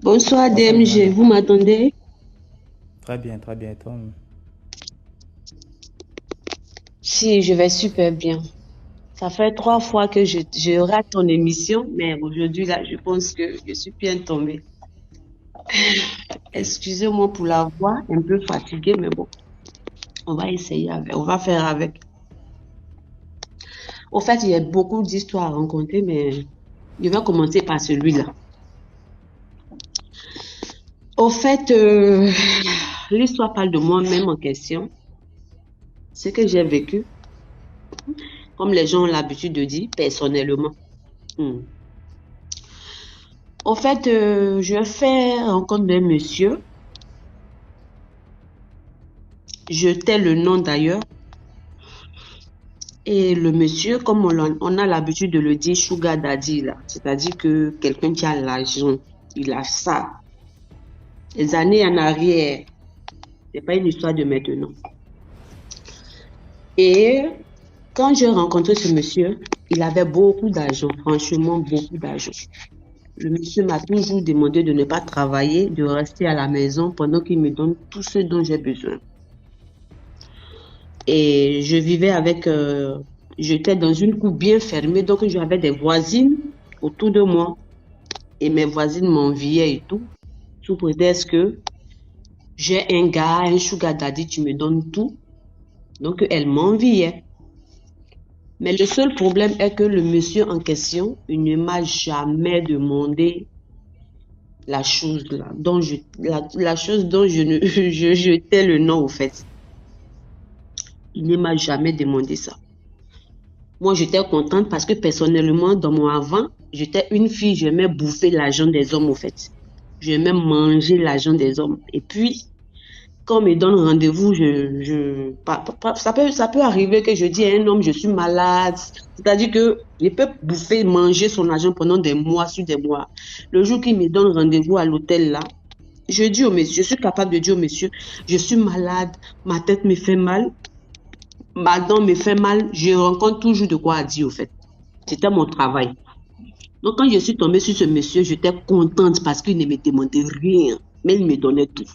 Bonsoir Bonsoir DMG, Nana. vous m'attendez? Très bien, toi. Si, je vais super bien. Ça fait 3 fois que je rate ton émission, mais aujourd'hui, là, je pense que je suis bien tombée. Ok. Excusez-moi pour la voix, un peu fatiguée, mais bon, on va essayer avec, on va faire avec. Au fait, il y a beaucoup d'histoires à raconter, mais je vais commencer par celui-là. Au fait, l'histoire parle de moi-même en question, ce que j'ai vécu, comme les gens ont l'habitude de dire, personnellement. Hmm. Au fait, je fais rencontre d'un monsieur. Je tais le nom d'ailleurs. Et le monsieur, comme on a l'habitude de le dire, Sugar Daddy, là. C'est-à-dire que quelqu'un qui a l'argent, il a ça. Les années en arrière, c'est pas une histoire de maintenant. Et quand j'ai rencontré ce monsieur, il avait beaucoup d'argent, franchement beaucoup d'argent. Le monsieur m'a toujours demandé de ne pas travailler, de rester à la maison pendant qu'il me donne tout ce dont j'ai besoin. Et je vivais avec, j'étais dans une cour bien fermée, donc j'avais des voisines autour de moi. Et mes voisines m'enviaient et tout, sous prétexte que j'ai un gars, un sugar daddy, tu me donnes tout. Donc elles m'enviaient. Mais le seul problème est que le monsieur en question, il ne m'a jamais demandé la chose là, la chose dont je ne, je tais le nom au fait. Il ne m'a jamais demandé ça. Moi, j'étais contente parce que personnellement, dans mon avant, j'étais une fille, j'aimais bouffer l'argent des hommes, au fait. J'aimais manger l'argent des hommes. Et puis, quand on me donne rendez-vous, ça peut arriver que je dis à un homme, je suis malade. C'est-à-dire que je peux bouffer, manger son argent pendant des mois sur des mois. Le jour qu'il me donne rendez-vous à l'hôtel, là, je dis au monsieur, je suis capable de dire au monsieur, je suis malade, ma tête me fait mal, ma dent me fait mal. Je rencontre toujours de quoi dire, au fait. C'était mon travail. Donc, quand je suis tombée sur ce monsieur, j'étais contente parce qu'il ne me demandait rien, mais il me donnait tout.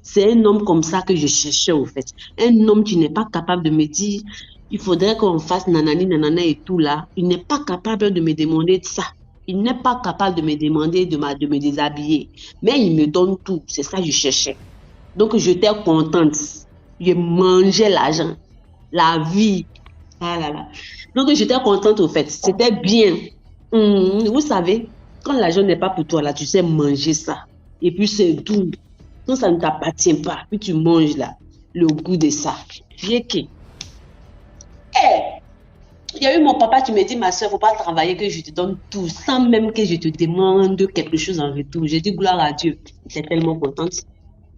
C'est un homme comme ça que je cherchais, au fait. Un homme qui n'est pas capable de me dire, il faudrait qu'on fasse nanani, nanana et tout là. Il n'est pas capable de me demander de ça. Il n'est pas capable de me demander de me déshabiller. Mais il me donne tout. C'est ça que je cherchais. Donc, j'étais contente. Je mangeais l'argent, la vie. Ah là là. Donc, j'étais contente, au fait. C'était bien. Vous savez, quand l'argent n'est pas pour toi, là, tu sais manger ça. Et puis, c'est tout. Quand ça ne t'appartient pas, puis tu manges là, le goût de ça. J'ai qui? Il y a eu mon papa qui me dit, ma soeur, faut pas travailler, que je te donne tout, sans même que je te demande quelque chose en retour. J'ai dit gloire à Dieu. J'étais tellement contente.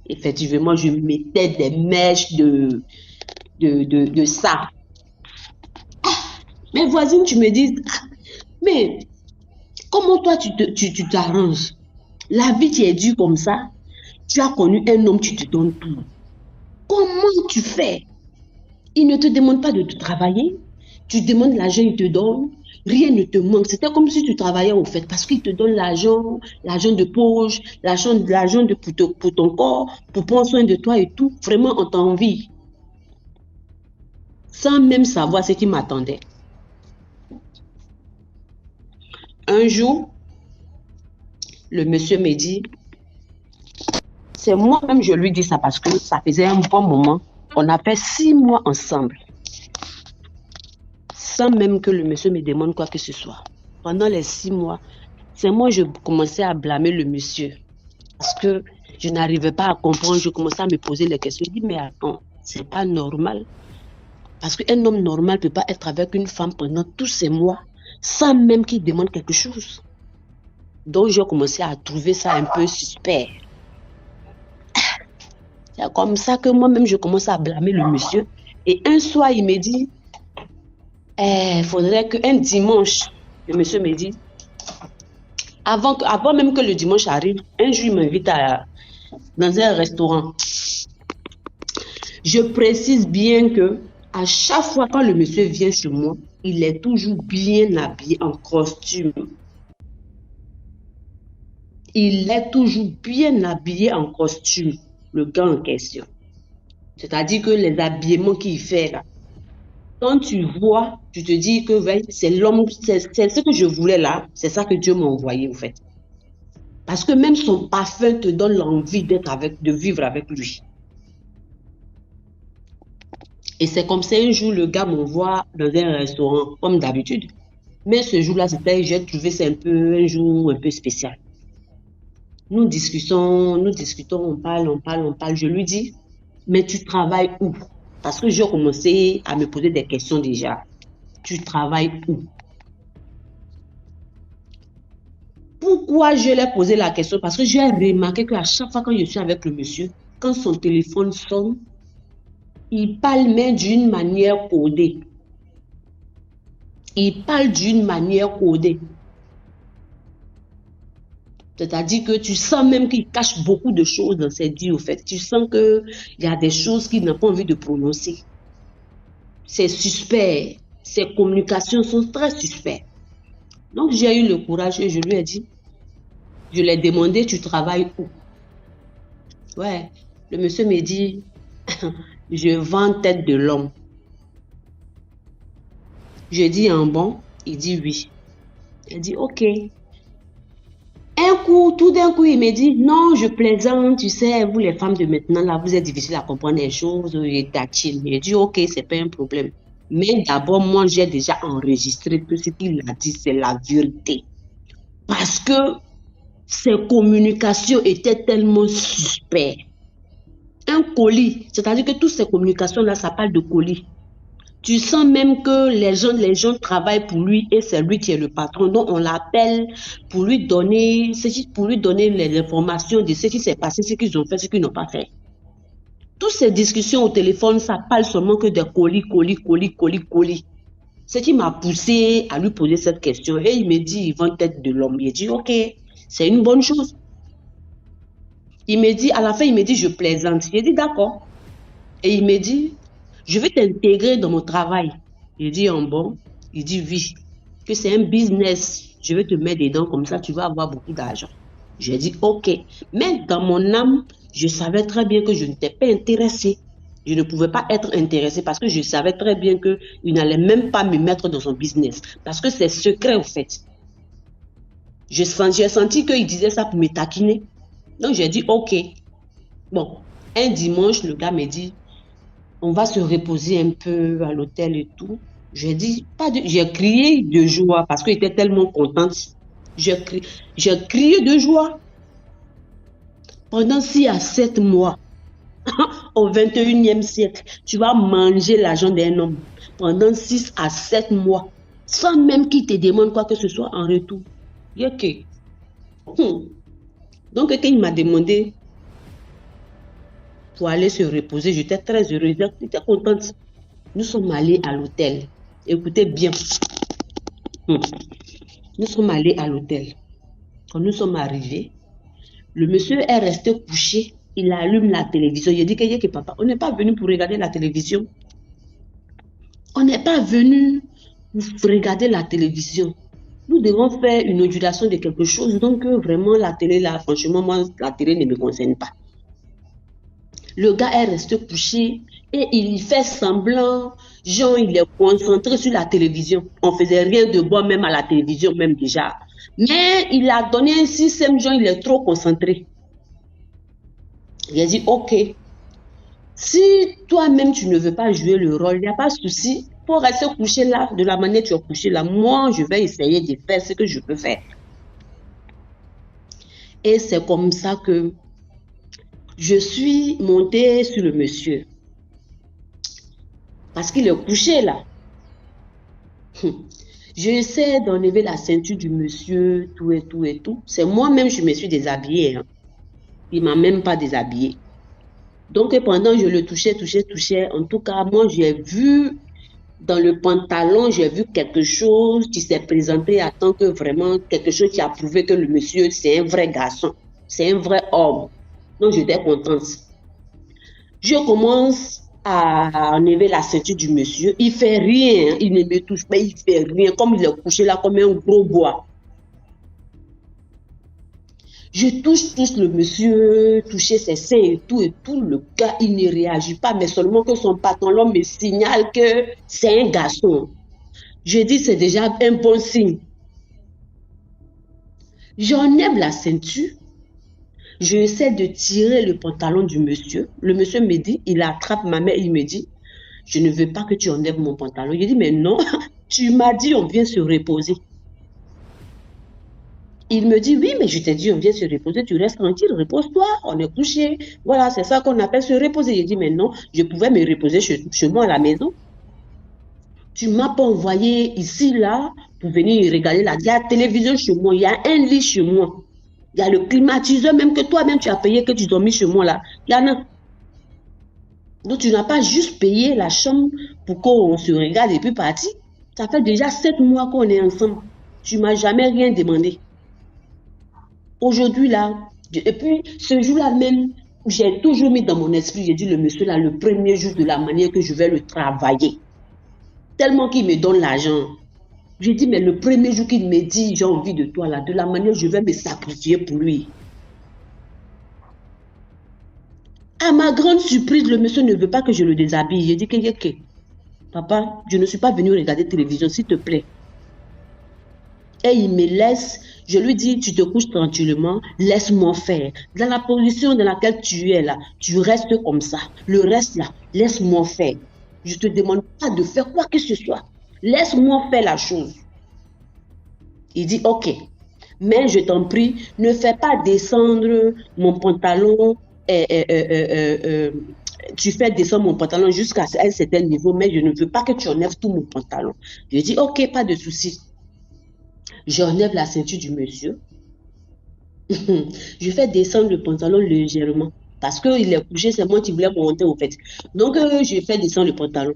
Effectivement, je mettais des mèches de ça. Mes voisines, tu me dis, mais comment toi tu t'arranges? La vie qui est dure comme ça, tu as connu un homme, tu te donnes tout. Comment tu fais? Il ne te demande pas de te travailler. Tu demandes l'argent, il te donne. Rien ne te manque. C'était comme si tu travaillais au fait, parce qu'il te donne l'argent, l'argent de poche, l'argent pour ton corps, pour prendre soin de toi et tout. Vraiment, on t'envie, sans même savoir ce qui m'attendait. Un jour, le monsieur me dit, c'est moi-même, je lui dis ça parce que ça faisait un bon moment. On a fait 6 mois ensemble, sans même que le monsieur me demande quoi que ce soit. Pendant les 6 mois, c'est moi, je commençais à blâmer le monsieur parce que je n'arrivais pas à comprendre. Je commençais à me poser les questions. Je dis, mais attends, c'est pas normal. Parce qu'un homme normal ne peut pas être avec une femme pendant tous ces mois sans même qu'il demande quelque chose. Donc, j'ai commencé à trouver ça un peu suspect. C'est comme ça que moi-même, je commence à blâmer le monsieur. Et un soir, il me dit, il faudrait qu'un dimanche, le monsieur me dit, avant même que le dimanche arrive, un jour, il m'invite dans un restaurant. Je précise bien que à chaque fois quand le monsieur vient chez moi, il est toujours bien habillé en costume. il est toujours bien habillé en costume, le gars en question. C'est-à-dire que les habillements qu'il fait là, quand tu vois, tu te dis que ouais, c'est l'homme, c'est ce que je voulais là, c'est ça que Dieu m'a envoyé en fait. Parce que même son parfum te donne l'envie de vivre avec lui. Et c'est comme ça, un jour, le gars m'envoie dans un restaurant, comme d'habitude. Mais ce jour-là, j'ai trouvé ça un jour un peu spécial. Nous discutons, on parle. Je lui dis, mais tu travailles où? Parce que j'ai commencé à me poser des questions déjà. Tu travailles où? Pourquoi je lui ai posé la question? Parce que j'ai remarqué qu'à chaque fois que je suis avec le monsieur, quand son téléphone sonne, il parle mais d'une manière codée. Il parle d'une manière codée. C'est-à-dire que tu sens même qu'il cache beaucoup de choses dans ses dits, au fait. Tu sens qu'il y a des choses qu'il n'a pas envie de prononcer. C'est suspect. Ses communications sont très suspectes. Donc, j'ai eu le courage et je lui ai dit, je lui ai demandé, tu travailles où? Ouais, le monsieur me dit, je vends tête de l'homme. Je dis, en bon? Il dit oui. Il dit, ok. Tout d'un coup, il me dit, non, je plaisante, tu sais, vous les femmes de maintenant, là, vous êtes difficile à comprendre les choses, et tactile. Il dit, ok, c'est pas un problème. Mais d'abord, moi, j'ai déjà enregistré que ce qu'il a dit, c'est la vérité. Parce que ses communications étaient tellement suspectes. Un colis, c'est-à-dire que toutes ces communications-là, ça parle de colis. Tu sens même que les gens travaillent pour lui et c'est lui qui est le patron. Donc, on l'appelle pour lui donner les informations de ce qui s'est passé, ce qu'ils ont fait, ce qu'ils n'ont pas fait. Toutes ces discussions au téléphone, ça parle seulement que des colis. Ce qui m'a poussé à lui poser cette question. Et il me dit, ils vont tête de l'homme. Il dit, ok, c'est une bonne chose. Il me dit, à la fin, il me dit, je plaisante. J'ai dit, d'accord. Et il me dit, je vais t'intégrer dans mon travail. Il dit, en bon, il dit, oui, que c'est un business. Je vais te mettre dedans, comme ça, tu vas avoir beaucoup d'argent. J'ai dit, ok. Mais dans mon âme, je savais très bien que je n'étais pas intéressée. Je ne pouvais pas être intéressée parce que je savais très bien qu'il n'allait même pas me mettre dans son business. Parce que c'est secret, en fait. J'ai senti qu'il disait ça pour me taquiner. Donc, j'ai dit, ok. Bon, un dimanche, le gars me dit, on va se reposer un peu à l'hôtel et tout. J'ai dit, j'ai crié de joie parce qu'il était tellement contente. J'ai crié de joie. Pendant 6 à 7 mois, au 21e siècle, tu vas manger l'argent d'un homme pendant 6 à 7 mois, sans même qu'il te demande quoi que ce soit en retour. Ok. Donc, quand il m'a demandé pour aller se reposer, j'étais très heureuse, j'étais contente. Nous sommes allés à l'hôtel. Écoutez bien. Nous sommes allés à l'hôtel. Quand nous sommes arrivés, le monsieur est resté couché. Il allume la télévision. Il dit que papa, on n'est pas venu pour regarder la télévision. On n'est pas venu pour regarder la télévision. Nous devons faire une ondulation de quelque chose. Donc, vraiment, la télé, là, franchement, moi, la télé ne me concerne pas. Le gars est resté couché et il fait semblant, genre, il est concentré sur la télévision. On ne faisait rien de bon, même à la télévision, même déjà. Mais il a donné un système, genre, il est trop concentré. Il a dit, ok, si toi-même, tu ne veux pas jouer le rôle, il n'y a pas de souci. Pour rester couché là, de la manière que tu es couché là, moi, je vais essayer de faire ce que je peux faire. Et c'est comme ça que je suis montée sur le monsieur. Parce qu'il est couché là. J'essaie d'enlever la ceinture du monsieur, tout et tout et tout. C'est moi-même, je me suis déshabillée. Hein. Il ne m'a même pas déshabillée. Donc, pendant que je le touchais, en tout cas, moi, j'ai vu dans le pantalon, j'ai vu quelque chose qui s'est présenté à tant que vraiment quelque chose qui a prouvé que le monsieur, c'est un vrai garçon. C'est un vrai homme. Donc, j'étais contente. Je commence à enlever la ceinture du monsieur. Il ne fait rien. Il ne me touche pas. Il ne fait rien. Comme il est couché là, comme un gros bois. Je touche le monsieur, toucher ses seins et tout. Le gars, il ne réagit pas, mais seulement que son pantalon me signale que c'est un garçon. Je dis, c'est déjà un bon signe. J'enlève la ceinture. Je essaie de tirer le pantalon du monsieur. Le monsieur me dit, il attrape ma main, il me dit, je ne veux pas que tu enlèves mon pantalon. Je dis, mais non, tu m'as dit, on vient se reposer. Il me dit, oui, mais je t'ai dit, on vient se reposer, tu restes tranquille, repose-toi, on est couché. Voilà, c'est ça qu'on appelle se reposer. Il dit, mais non, je pouvais me reposer chez moi à la maison. Tu ne m'as pas envoyé ici, là, pour venir regarder la télévision chez moi. Il y a un lit chez moi. Il y a le climatiseur, même que toi-même, tu as payé, que tu dormis chez moi, là. Il y en a. Donc, tu n'as pas juste payé la chambre pour qu'on se regarde et puis partir. Ça fait déjà 7 mois qu'on est ensemble. Tu ne m'as jamais rien demandé. Aujourd'hui, là, et puis ce jour-là même, j'ai toujours mis dans mon esprit, j'ai dit, le monsieur là, le premier jour de la manière que je vais le travailler. Tellement qu'il me donne l'argent. J'ai dit, mais le premier jour qu'il me dit, j'ai envie de toi là, de la manière je vais me sacrifier pour lui. À ma grande surprise, le monsieur ne veut pas que je le déshabille. J'ai dit, que, papa, je ne suis pas venu regarder la télévision, s'il te plaît. Et il me laisse, je lui dis, tu te couches tranquillement, laisse-moi faire. Dans la position dans laquelle tu es là, tu restes comme ça. Le reste là, laisse-moi faire. Je ne te demande pas de faire quoi que ce soit. Laisse-moi faire la chose. Il dit, ok, mais je t'en prie, ne fais pas descendre mon pantalon. Tu fais descendre mon pantalon jusqu'à un certain niveau, mais je ne veux pas que tu enlèves tout mon pantalon. Je dis, ok, pas de souci. J'enlève la ceinture du monsieur. Je fais descendre le pantalon légèrement. Parce qu'il est couché, c'est moi qui voulais monter au fait. Donc, je fais descendre le pantalon.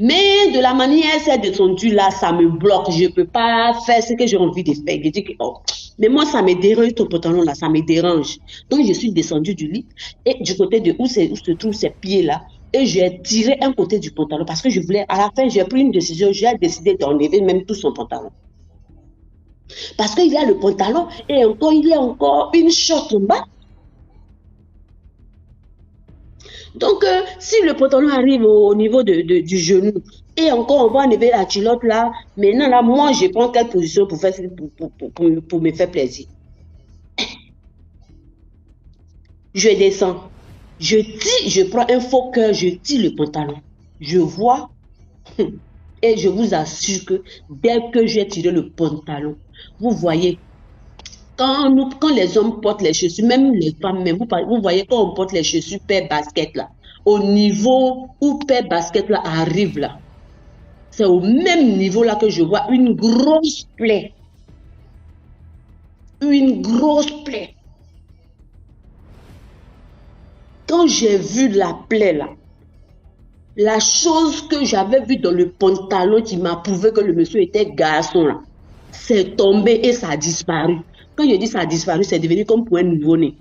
Mais de la manière c'est descendu là, ça me bloque. Je ne peux pas faire ce que j'ai envie de faire. Je dis que, oh. Mais moi, ça me dérange, ton pantalon là, ça me dérange. Donc, je suis descendue du lit. Et du côté de où se trouvent ces pieds là, et j'ai tiré un côté du pantalon parce que je voulais, à la fin, j'ai pris une décision, j'ai décidé d'enlever même tout son pantalon. Parce qu'il y a le pantalon et encore, il y a encore une short en bas. Donc, si le pantalon arrive au niveau du genou et encore on va enlever la culotte là, maintenant là, moi, je prends quelle position pour me faire plaisir? Je descends. Je tire, je prends un faux cœur, je tire le pantalon. Je vois et je vous assure que dès que j'ai tiré le pantalon, vous voyez, quand les hommes portent les chaussures, même les femmes, même, vous voyez quand on porte les chaussures paire basket là, au niveau où paire basket là arrive là, c'est au même niveau là que je vois une grosse plaie. Une grosse plaie. Quand j'ai vu la plaie là, la chose que j'avais vue dans le pantalon qui m'a prouvé que le monsieur était garçon là, c'est tombé et ça a disparu. Quand je dis ça a disparu, c'est devenu comme pour un nouveau-né.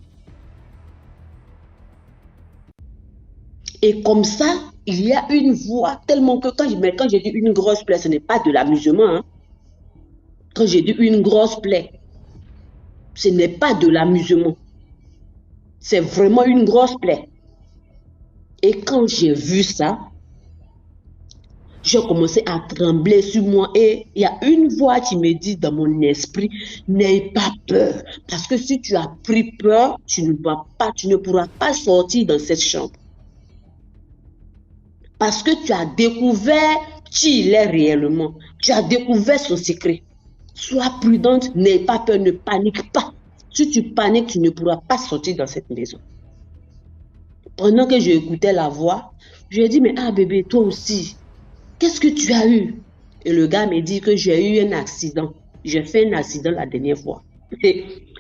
Et comme ça, il y a une voix tellement que quand j'ai dit une grosse plaie, ce n'est pas de l'amusement. Hein. Quand j'ai dit une grosse plaie, ce n'est pas de l'amusement. C'est vraiment une grosse plaie. Et quand j'ai vu ça, j'ai commencé à trembler sur moi et il y a une voix qui me dit dans mon esprit, n'aie pas peur. Parce que si tu as pris peur, tu ne pourras pas sortir dans cette chambre. Parce que tu as découvert qui il est réellement. Tu as découvert son secret. Sois prudente, n'aie pas peur, ne panique pas. Si tu paniques, tu ne pourras pas sortir dans cette maison. Pendant que j'écoutais la voix, je lui ai dit, mais ah bébé, toi aussi, qu'est-ce que tu as eu? Et le gars me dit que j'ai eu un accident. J'ai fait un accident la dernière fois.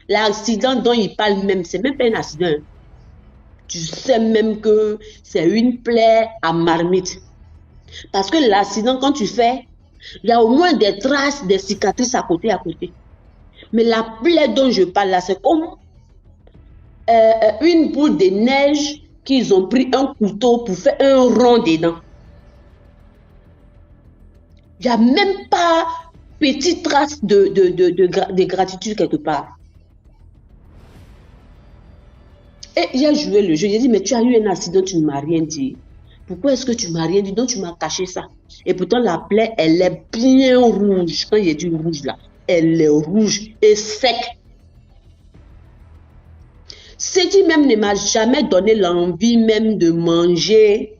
L'accident dont il parle même, c'est même pas un accident. Tu sais même que c'est une plaie à marmite. Parce que l'accident, quand tu fais, il y a au moins des traces, des cicatrices à côté. Mais la plaie dont je parle là, c'est comme une boule de neige qu'ils ont pris un couteau pour faire un rond dedans. Il n'y a même pas petite trace de gratitude quelque part. Et j'ai joué le jeu. J'ai dit, mais tu as eu un accident, tu ne m'as rien dit. Pourquoi est-ce que tu ne m'as rien dit? Donc, tu m'as caché ça. Et pourtant, la plaie, elle est bien rouge. Quand j'ai dit rouge, là, elle est rouge et sec. Ce qui même ne m'a jamais donné l'envie même de manger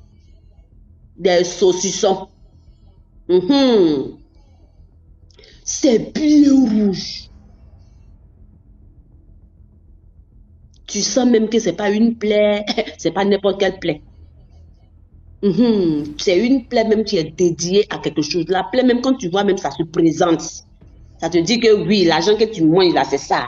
des saucissons. C'est bien rouge. Tu sens même que c'est pas une plaie, c'est pas n'importe quelle plaie. C'est une plaie même qui est dédiée à quelque chose. La plaie, même quand tu vois, même ça se présente. Ça te dit que oui, l'argent que tu manges là, c'est ça.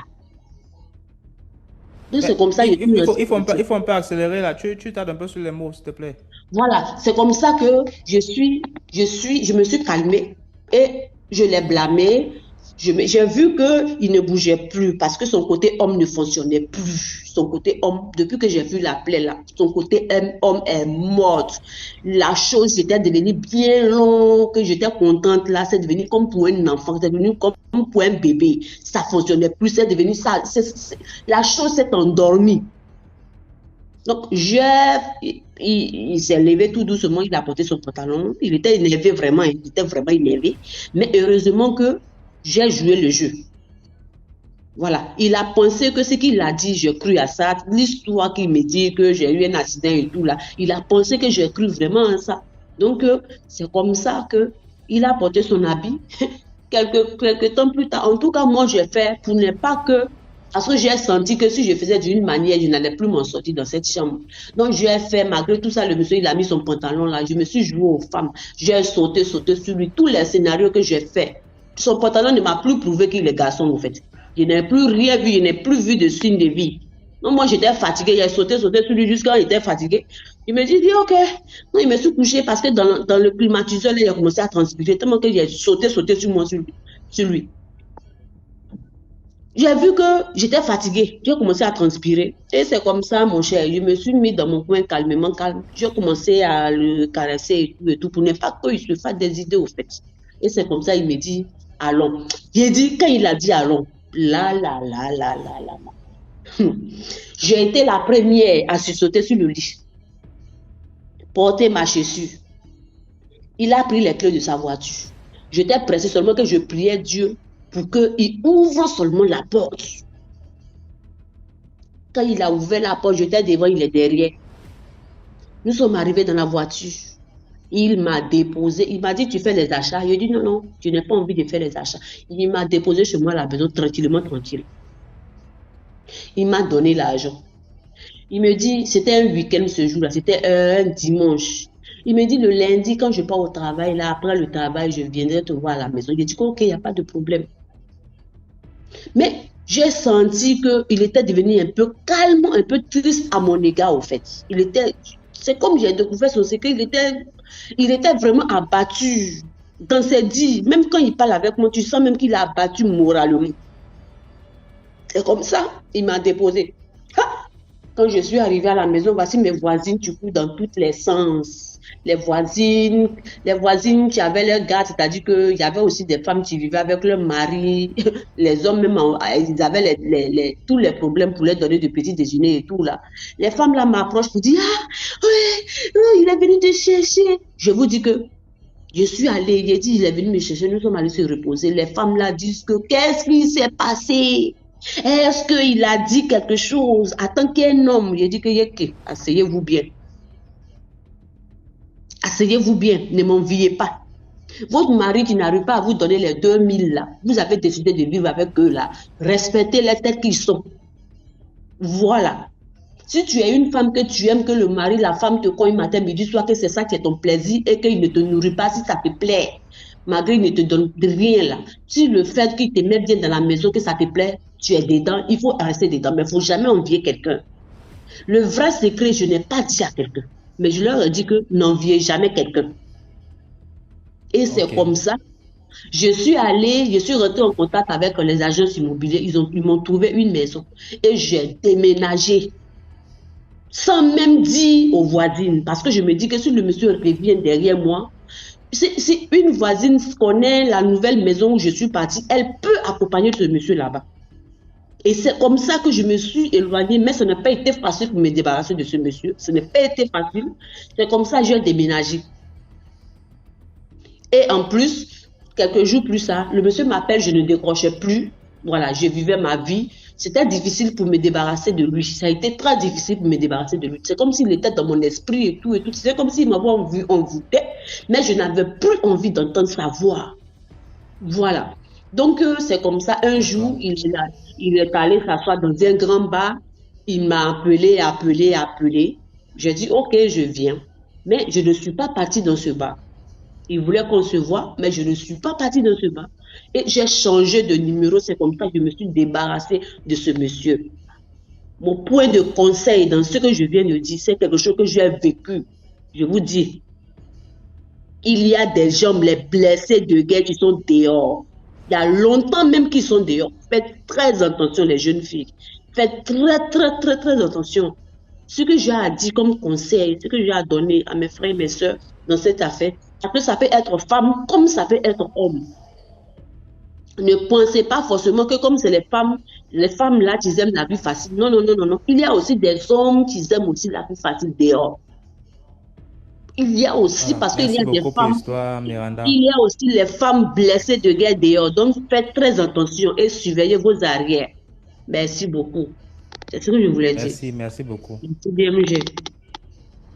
Donc c'est comme ça que Il faut un peu accélérer là. Tu tardes un peu sur les mots, s'il te plaît. Voilà, c'est comme ça que je me suis calmée et je l'ai blâmé. J'ai vu qu'il ne bougeait plus parce que son côté homme ne fonctionnait plus. Son côté homme, depuis que j'ai vu la plaie là, son côté homme est mort. La chose était devenue bien longue, que j'étais contente là, c'est devenu comme pour un enfant, c'est devenu comme pour un bébé. Ça fonctionnait plus, c'est devenu ça. La chose s'est endormie. Donc, il s'est levé tout doucement, il a porté son pantalon. Il était énervé vraiment, il était vraiment énervé. Mais heureusement que j'ai joué le jeu. Voilà. Il a pensé que ce qu'il a dit, j'ai cru à ça. L'histoire qu'il me dit que j'ai eu un accident et tout là, il a pensé que j'ai cru vraiment à ça. Donc, c'est comme ça qu'il a porté son habit. Quelques temps plus tard, en tout cas, moi, j'ai fait pour ne pas que... Parce que j'ai senti que si je faisais d'une manière, je n'allais plus m'en sortir dans cette chambre. Donc, j'ai fait, malgré tout ça, le monsieur, il a mis son pantalon là. Je me suis joué aux femmes. J'ai sauté sur lui. Tous les scénarios que j'ai fait, son pantalon ne m'a plus prouvé qu'il est garçon, en fait. Je n'ai plus rien vu, je n'ai plus vu de signe de vie. Donc, moi, j'étais fatiguée. J'ai sauté sur lui jusqu'à il était fatigué. Il me dit, OK. Non, il me suis couché parce que dans le climatiseur, là, il a commencé à transpirer tellement que j'ai sauté sur lui. J'ai vu que j'étais fatiguée. J'ai commencé à transpirer. Et c'est comme ça, mon cher. Je me suis mis dans mon coin calmement, calme. J'ai commencé à le caresser et tout pour ne pas qu'il se fasse des idées, au fait. Et c'est comme ça, il me dit, allons. J'ai dit, quand il a dit allons, là. J'ai été la première à se sauter sur le lit, porter ma chaussure. Il a pris les clés de sa voiture. J'étais pressée seulement que je priais Dieu pour qu'il ouvre seulement la porte. Quand il a ouvert la porte, j'étais devant, il est derrière. Nous sommes arrivés dans la voiture. Il m'a déposé. Il m'a dit, tu fais les achats. Je dis, non, je n'ai pas envie de faire les achats. Il m'a déposé chez moi à la maison, tranquille. Il m'a donné l'argent. Il me dit, c'était un week-end ce jour-là, c'était un dimanche. Il me dit, le lundi, quand je pars au travail, là, après le travail, je viendrai te voir à la maison. Il dit, OK, il n'y a pas de problème. Mais j'ai senti qu'il était devenu un peu calme, un peu triste à mon égard, au fait. C'est comme j'ai découvert son secret, il était vraiment abattu dans ses dits. Même quand il parle avec moi, tu sens même qu'il est abattu moralement. C'est comme ça, il m'a déposé. Quand je suis arrivée à la maison, voici mes voisines, tu cours dans tous les sens. Les voisines qui avaient leur garde, c'est-à-dire qu'il y avait aussi des femmes qui vivaient avec leur mari. Les hommes même, ils avaient tous les problèmes pour leur donner de petits déjeuners et tout là. Les femmes là m'approchent pour dire, il est venu te chercher. Je vous dis que je suis allée, j'ai dit, il est venu me chercher, nous sommes allés se reposer. Les femmes là disent que qu'est-ce qui s'est passé? Est-ce qu'il a dit quelque chose? En tant qu'un homme, j'ai dit que asseyez-vous bien. Asseyez-vous bien, ne m'enviez pas. Votre mari qui n'arrive pas à vous donner les 2000 là, vous avez décidé de vivre avec eux là. Respectez-les tels qu'ils sont. Voilà. Si tu es une femme que tu aimes, que le mari, la femme te cogne matin, midi, soir, que c'est ça qui est ton plaisir et qu'il ne te nourrit pas, si ça te plaît, malgré qu'il ne te donne rien là. Si le fait qu'il te met bien dans la maison, que ça te plaît, tu es dedans, il faut rester dedans, mais il ne faut jamais envier quelqu'un. Le vrai secret, je n'ai pas dit à quelqu'un, mais je leur ai dit que n'enviez jamais quelqu'un. Et c'est comme ça. Je suis rentrée en contact avec les agences immobilières, ils m'ont trouvé une maison et j'ai déménagé. Sans même dire aux voisines, parce que je me dis que si le monsieur revient derrière moi, si une voisine connaît la nouvelle maison où je suis partie, elle peut accompagner ce monsieur là-bas. Et c'est comme ça que je me suis éloignée, mais ce n'a pas été facile pour me débarrasser de ce monsieur. Ce n'a pas été facile. C'est comme ça que j'ai déménagé. Et en plus, quelques jours plus tard, le monsieur m'appelle, je ne décrochais plus. Voilà, je vivais ma vie. C'était difficile pour me débarrasser de lui. Ça a été très difficile pour me débarrasser de lui. C'est comme s'il était dans mon esprit et tout et tout. C'est comme s'il m'avait envoûté, mais je n'avais plus envie d'entendre sa voix. Voilà. Donc, c'est comme ça. Un jour, D'accord. il est allé s'asseoir dans un grand bar. Il m'a appelé. J'ai dit, OK, je viens. Mais je ne suis pas partie dans ce bar. Il voulait qu'on se voit, mais je ne suis pas partie dans ce bar. Et j'ai changé de numéro. C'est comme ça que je me suis débarrassée de ce monsieur. Mon point de conseil dans ce que je viens de dire, c'est quelque chose que j'ai vécu. Je vous dis, il y a des gens, les blessés de guerre qui sont dehors. Il y a longtemps même qu'ils sont dehors. Faites très attention, les jeunes filles. Faites très attention. Ce que j'ai à dire comme conseil, ce que j'ai à donner à mes frères et mes soeurs dans cette affaire, parce que ça peut être femme comme ça peut être homme. Ne pensez pas forcément que comme c'est les femmes là qui aiment la vie facile. Non, non, non, non, non. Il y a aussi des hommes qui aiment aussi la vie facile dehors. Il y a aussi, Voilà. parce qu'il y Merci a des beaucoup pour femmes, l'histoire, Miranda. il y a aussi les femmes blessées de guerre dehors. Donc, faites très attention et surveillez vos arrières. Merci beaucoup. C'est ce que je voulais dire. Merci beaucoup. Merci, DMG.